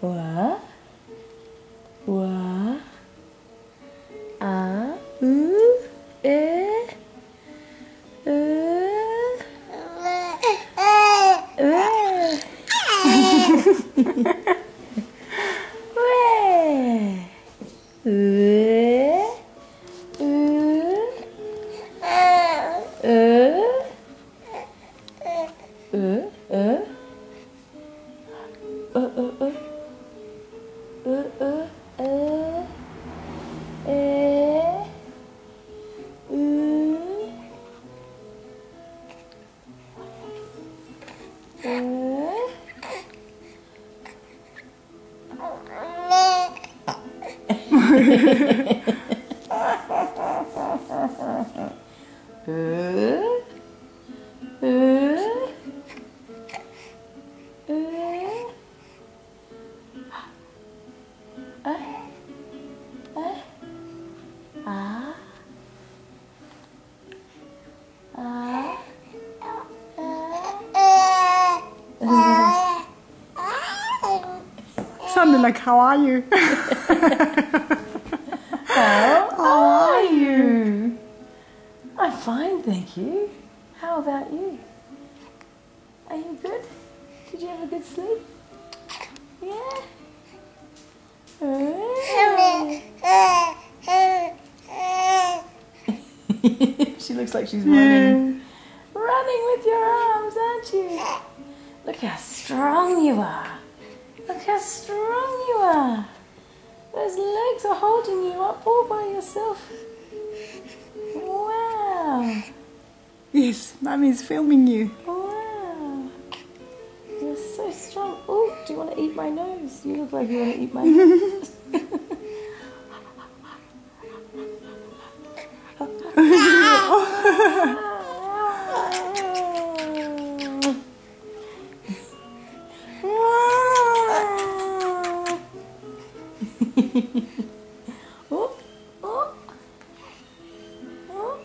Wa. Wa. A. U. E. Sounded like, how are you? How are you? I'm fine, thank you. How about you? Are you good? Did you have a good sleep? Yeah? She looks like she's running. Running with your arms, aren't you? Look how strong you are. Look how strong you are. Those legs are holding you up all by yourself. Wow. Yes, Mummy's filming you. Wow. You're so strong. Oh, do you want to eat my nose? You look like you want to eat my nose. Oh, oh. Oh.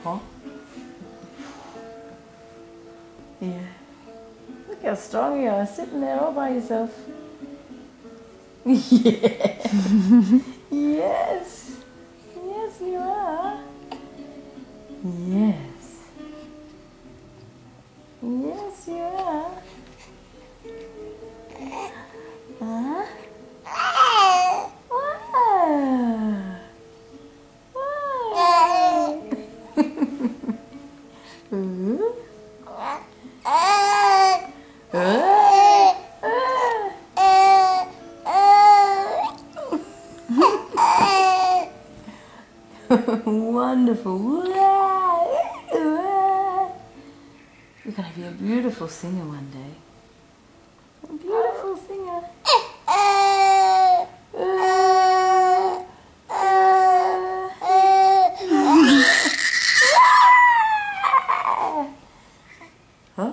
Huh? Yeah. Look how strong you are, sitting there all by yourself. Yeah. Yes. Yes, you are. Yes. Yes, you are. Huh? Wow. Wow. Wonderful. You're going to be a beautiful singer one day. A beautiful singer. Huh?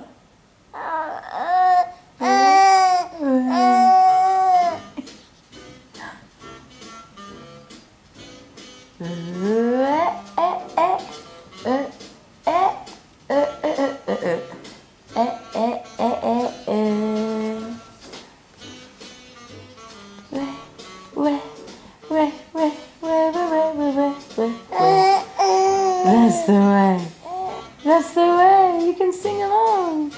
That's the way. That's the way. You can sing along.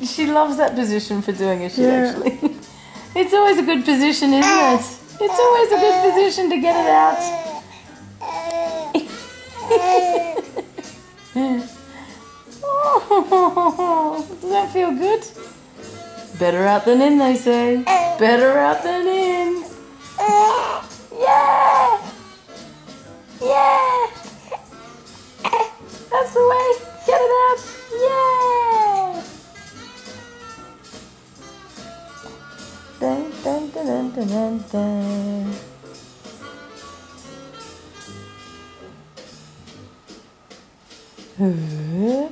She loves that position for doing it, actually. It's always a good position, isn't it? It's always a good position to get it out. Does that feel good? Better out than in, they say. Better out than in. Yeah! Yeah! That's the way. Get it out. Yeah! Dun, dun, dun, dun, dun, dun. Eh.